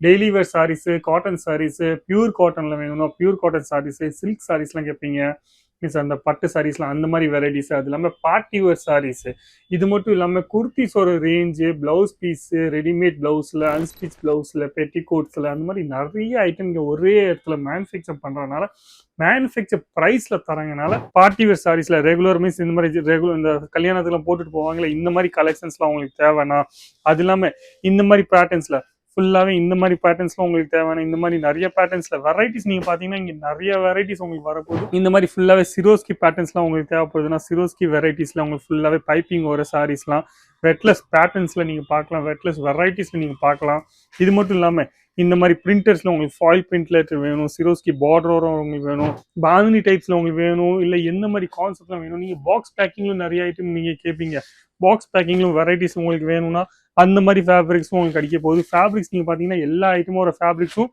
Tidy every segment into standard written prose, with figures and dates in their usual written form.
Daily wear saris, cotton saris, pure காட்டன்ல வேணும்னா pure cotton sarees, silk சாரீஸ்லாம் கேட்பீங்க. மீன்ஸ் அந்த பட்டு சாரீஸ்லாம் அந்த மாதிரி வெரைட்டிஸ். அது இல்லாமல் பார்ட்டி வேர் சாரீஸு. இது மட்டும் இல்லாமல் குர்த்திஸோட ரேஞ்சு, பிளவுஸ் பீஸு, ரெடிமேட் பிளவுஸில், அன்ஸ்டிச் பிளவுஸில், பெட்டிகோட்ஸில் அந்த மாதிரி நிறைய ஐட்டம் இங்கே ஒரே இடத்துல மேனுஃபேக்சர் பண்ணுறதுனால மேனுஃபேக்சர் ப்ரைஸில் தரங்கனால பார்ட்டி வேர் சாரீஸில் ரெகுலர் மீன்ஸ் இந்த மாதிரி ரெகுலர் இந்த கல்யாணத்துக்குலாம் போட்டுட்டு போவாங்களே இந்த மாதிரி கலெக்ஷன்ஸ்லாம் உங்களுக்கு தேவைன்னா, அது இல்லாமல் இந்த மாதிரி பேட்டர்ன்ஸில் ஃபுல்லாகவே இந்த மாதிரி பேட்டர்ன்ஸ்லாம் உங்களுக்கு தேவையான இந்த மாதிரி நிறைய பேட்டர்ன்ஸில் வெரைட்டிஸ் நீங்கள் பார்த்தீங்கன்னா இங்கே நிறைய வெரைட்டிஸ் உங்களுக்கு வரப்போகுது. இந்த மாதிரி ஃபுல்லாகவே சிரோஸ்கி பேட்டர்ன்ஸ்லாம் உங்களுக்கு தேவைப்படுதுன்னா சிரோஸ்கி வெரைட்டிஸில் உங்களுக்கு ஃபுல்லாகவே பைப்பிங் வர சாரீஸ்லாம் வெட்லெஸ் பேட்டர்ன்ஸில் நீங்கள் பார்க்கலாம், வெட்லெஸ் வெரைட்டிஸில் நீங்கள் பார்க்கலாம். இது மட்டும் இல்லாமல் இந்த மாதிரி பிரிண்டர்ஸில் உங்களுக்கு ஃபாயில் பிரிண்ட்ல வேணும், சிரோஸ்கி பார்டரோட உங்களுக்கு வேணும், பாந்தினி டைப்ஸில் உங்களுக்கு வேணும், இல்லை எந்த மாதிரி கான்செப்ட்லாம் வேணும். நீங்கள் பாக்ஸ் பேக்கிங்லும் நிறைய ஐட்டம் நீங்கள் கேட்பீங்க. பாக்ஸ் பேக்கிங்லும் வெரைட்டிஸ் உங்களுக்கு வேணும்னா அந்த மாதிரி ஃபேப்ரிக்ஸும் உங்களுக்கு கிடைக்க போகுது. ஃபேப்ரிக்ஸ் நீங்கள் பார்த்தீங்கன்னா எல்லா ஐட்டமோட ஃபேப்ரிக்ஸும்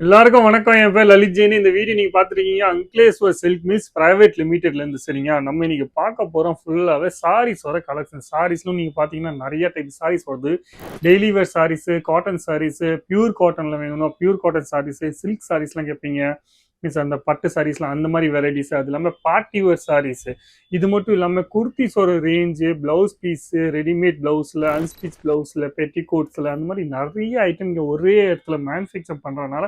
எல்லாருக்கும் வணக்கம். என் பேர் லலித் ஜெயின். இந்த வீடியோ நீங்க பாத்துருக்கீங்க அங்கிலேஸ்வர் சில்க் மில்ஸ் பிரைவேட் லிமிடெட்ல இருந்து. சரிங்களா, நம்ம இன்னைக்கு பார்க்க போறோம் ஃபுல்லாவே சாரீஸோட கலெக்ஷன். சாரீஸ்லும் நீங்க பாத்தீங்கன்னா நிறைய டைப் சாரீஸ் வருது. Daily wear saris, cotton saris, pure காட்டன்ல வேணும்னா பியூர் காட்டன் சாரீஸ், சில்க் சாரீஸ்லாம் கேட்பீங்க. மீன்ஸ் அந்த பட்டு சாரீஸ்லாம் அந்த மாதிரி வெரைட்டிஸ். அது இல்லாமல் பார்ட்டி வேர் சாரீஸ். இது மட்டும் இல்லாமல் குர்த்திஸோட ரேஞ்சு, பிளவுஸ் பீஸு, ரெடிமேட் பிளவுஸில், அன்ஸ்டிச் பிளவுஸில், பெட்டிகோட்ஸில் அந்த மாதிரி நிறைய ஐட்டம் இங்கே ஒரே இடத்துல மேனுஃபேக்சர் பண்ணுறதுனால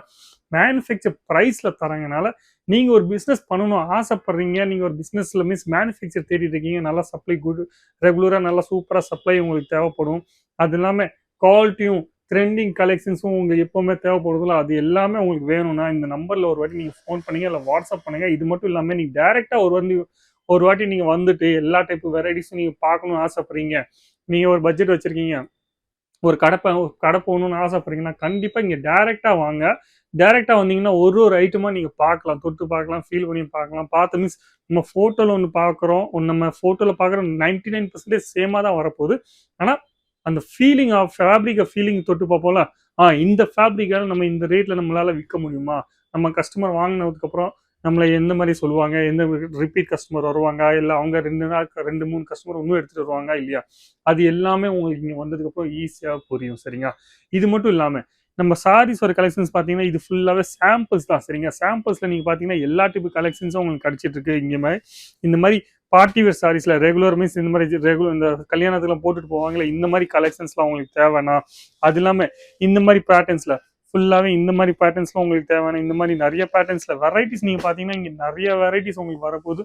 மேனுஃபேக்சர் ப்ரைஸில் தரங்கனால நீங்கள் ஒரு பிஸ்னஸ் பண்ணணும் ஆசைப்படுறீங்க, நீங்கள் ஒரு பிஸ்னஸில் மீன்ஸ் மேனுஃபேக்சர் தேடிட்டு இருக்கீங்க, நல்லா சப்ளை குட் ரெகுலராக நல்லா சூப்பராக சப்ளை உங்களுக்கு தேவைப்படும். அது இல்லாமல் குவாலிட்டியும் ட்ரெண்டிங் கலெக்ஷன்ஸும் உங்களுக்கு எப்போவுமே தேவைப்படுறதுல அது எல்லாமே உங்களுக்கு வேணும்னா இந்த நம்பரில் ஒரு வாட்டி நீங்கள் ஃபோன் பண்ணுங்க, இல்லை வாட்ஸ்அப் பண்ணுங்க. இது மட்டும் இல்லாமல் நீங்கள் டேரெக்டாக ஒரு வாட்டி நீங்கள் வந்துட்டு எல்லா டைப் வெரைட்டிஸும் நீங்கள் பார்க்கணும்னு ஆசைப்படுறீங்க, நீங்கள் ஒரு பட்ஜெட் வச்சுருக்கீங்க, ஒரு கடை போகணும்னு ஆசைப்படுறீங்கன்னா கண்டிப்பாக இங்கே டேரெக்டாக வாங்க. டேரெக்டாக வந்தீங்கன்னா ஒரு ஐட்டமாக நீங்கள் பார்க்கலாம், தொட்டு பார்க்கலாம், ஃபீல் பண்ணி பார்க்கலாம். பார்த்து மீன்ஸ் நம்ம ஃபோட்டோவில் ஒன்று பார்க்குறோம், நம்ம ஃபோட்டோவில் பார்க்குற 99% சேமாக தான் வரப்போகுது. ஆனால் அந்த ஃபீலிங் ஆஃப் ஃபேப்ரிக்கை ஃபீலிங் தொட்டு பார்ப்போம்ல, இந்த ஃபேப்ரிக்கால நம்ம இந்த ரேட்டில் நம்மளால் விற்க முடியுமா, நம்ம கஸ்டமர் வாங்கினதுக்கப்புறம் நம்மளை எந்த மாதிரி சொல்லுவாங்க, எந்த ரிப்பீட் கஸ்டமர் வருவாங்க, இல்லை அவங்க 2 நாள் 2-3 கஸ்டமர் இன்னும் எடுத்துகிட்டு வருவாங்க இல்லையா, அது எல்லாமே உங்களுக்கு இங்கே வந்ததுக்கப்புறம் ஈஸியாக புரியும். சரிங்களா, இது மட்டும் இல்லாமல் நம்ம சாரீஸ் ஒரு கலெக்ஷன்ஸ் பார்த்தீங்கன்னா இது ஃபுல்லாகவே சாம்பிள்ஸ் தான். சரிங்க, சாம்பிள்ஸில் நீங்கள் பார்த்தீங்கன்னா எல்லா டைப் கலெக்ஷன்ஸும் உங்களுக்கு கிடச்சிட்டு இருக்கு. இங்கே மாதிரி இந்த மாதிரி பார்ட்டி வேர் சாரீஸில் ரெகுலர் மீன்ஸ் இந்த மாதிரி ரெகுலர் இந்த கல்யாணத்துக்குலாம் போட்டுட்டு போவாங்களே இந்த மாதிரி கலெக்ஷன்ஸ்லாம் உங்களுக்கு தேவைன்னா, அது இல்லாமல் இந்த மாதிரி பேட்டர்ன்ஸில் ஃபுல்லாகவே இந்த மாதிரி பேட்டர்ன்ஸ்லாம் உங்களுக்கு தேவையான இந்த மாதிரி நிறைய பேட்டர்ன்ஸில் வெரைட்டிஸ் நீங்கள் பார்த்தீங்கன்னா இங்கே நிறைய வெரைட்டிஸ் உங்களுக்கு வரப்போகுது,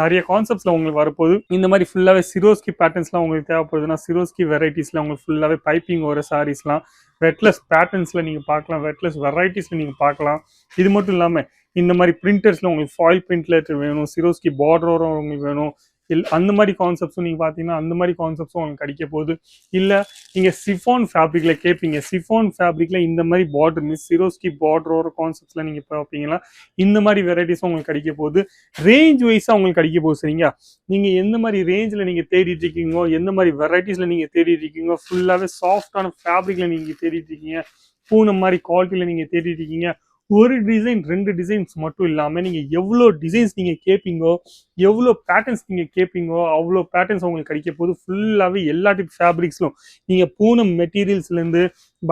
நிறைய கான்செப்ட்ஸில் உங்களுக்கு வரப்போகுது. இந்த மாதிரி ஃபுல்லாகவே சிரோஸ்கி பேட்டர்ன்ஸ்லாம் உங்களுக்கு தேவைப்படுதுன்னா சிரோஸ்கி வெரைட்டிஸில் உங்களுக்கு ஃபுல்லாகவே பைப்பிங் வர சாரீஸ்லாம் வெட்லெஸ் பேட்டர்ன்ஸில் நீங்கள் பார்க்கலாம், வெட்லெஸ் வெரைட்டிஸில் நீங்கள் பார்க்கலாம். இது மட்டும் இல்லாமல் இந்த மாதிரி பிரிண்டர்ஸில் உங்களுக்கு ஃபாயில் பிரிண்ட்ல வேணும், சிரோஸ்கி பார்டரோட உங்களுக்கு வேணும், அந்த மாதிரி கான்செப்ட்ஸும் நீங்கள் பார்த்தீங்கன்னா அந்த மாதிரி கான்செப்ட்ஸும் உங்களுக்கு கிடைக்க போகுது. இல்லை நீங்கள் சிஃபான் ஃபேப்ரிக்கில் கேட்பீங்க, சிஃபான் ஃபேப்ரிக்கில் இந்த மாதிரி பார்டர் மீன்ஸ் சிரோஸ்கி பார்டரோட கான்செப்ட்ஸில் நீங்கள் பார்ப்பீங்கன்னா இந்த மாதிரி வெரைட்டிஸும் உங்களுக்கு கிடைக்க போகுது. ரேஞ்ச் வைஸாக உங்களுக்கு கிடைக்க போகுது. சரிங்களா, நீங்கள் எந்த மாதிரி ரேஞ்சில் நீங்கள் தேடிட்டு இருக்கீங்களோ, எந்த மாதிரி வெரைட்டிஸில் நீங்கள் தேடிட்டு இருக்கீங்களோ, ஃபுல்லாகவே சாஃப்டான ஃபேப்ரிக்கில் நீங்கள் தேடிட்டு இருக்கீங்க, பூனை மாதிரி குவாலிட்டியில் நீங்கள் தேடிட்டு இருக்கீங்க, ஒரு டிசைன் 2 டிசைன்ஸ் மட்டும் இல்லாமல் நீங்கள் எவ்வளோ டிசைன்ஸ் நீங்கள் கேட்பீங்கோ, எவ்வளோ பேட்டர்ன்ஸ் நீங்கள் கேட்பீங்கோ அவ்வளோ பேட்டர்ன்ஸ் உங்களுக்கு கிடைக்க போது. ஃபுல்லாகவே எல்லா டைப் ஃபேப்ரிக்ஸ்லும் நீங்கள் பூனம் மெட்டீரியல்ஸ்லேருந்து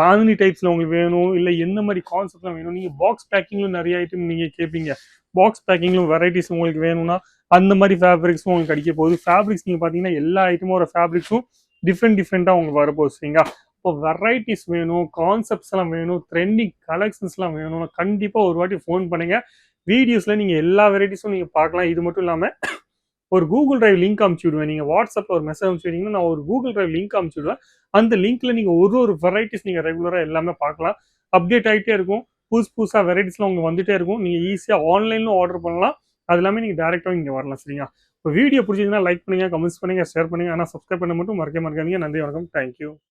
பாந்தினி டைப்ஸில் உங்களுக்கு வேணும், இல்லை எந்த மாதிரி கான்செப்ட்லாம் வேணும். நீங்கள் பாக்ஸ் பேக்கிங்லும் நிறைய ஐட்டம் நீங்கள் கேட்பீங்க, பாக்ஸ் பேக்கிங்லும் வெரைட்டிஸ் உங்களுக்கு வேணும்னா அந்த மாதிரி ஃபேப்ரிக்ஸும் உங்களுக்கு கிடைக்க போகுது. ஃபேப்ரிக்ஸ் நீங்கள் பார்த்தீங்கன்னா எல்லா ஐட்டமோட ஃபேப்ரிக்ஸும் டிஃப்ரெண்ட்டாக உங்களுக்கு வரப்போகுது. சரிங்களா, இப்போ வெரைட்டிஸ் வேணும், கான்செப்ட்ஸ் எல்லாம் வேணும், ட்ரெண்டிங் கலெக்ஷன்ஸ்லாம் வேணும்னா கண்டிப்பாக ஒரு வாட்டி ஃபோன் பண்ணுங்க. வீடியோஸில் நீங்கள் எல்லா வெரைட்டிஸும் நீங்கள் பார்க்கலாம். இது மட்டும் இல்லாமல் ஒரு கூகுள் டிரைவ் லிங்க் அனுப்பிச்சு விடுவேன். நீங்கள் வாட்ஸ்அப்பில் ஒரு மெசேஜ் அனுப்பிச்சு விட்டீங்கன்னா நான் ஒரு கூகுள் டிரைவ் லிங்க் அனுப்பிச்சு விடுவேன். அந்த லிங்க்ல நீங்கள் ஒரு வெரைட்டிஸ் நீங்கள் ரெகுலராக எல்லாமே பார்க்கலாம். அப்டேட் ஆகிட்டே இருக்கும், புதுசாக வெரைட்டிஸ்லாம் உங்களுக்கு வந்துட்டே இருக்கும். நீங்கள் ஈஸியாக ஆன்லைன்லும் ஆர்டர் பண்ணலாம், அது எல்லாமே நீங்கள் டேரெக்டாக இங்கே வரலாம். சரிங்களா, இப்போ வீடியோ பிடிச்சதுன்னா லைக் பண்ணுங்கள், கமெண்ட்ஸ் பண்ணுங்கள், ஷேர் பண்ணுங்கள். ஆனால் சப்ஸ்கிரைப் பண்ண மட்டும் மறக்காதீங்க. நன்றி, வணக்கம், தேங்க்யூ.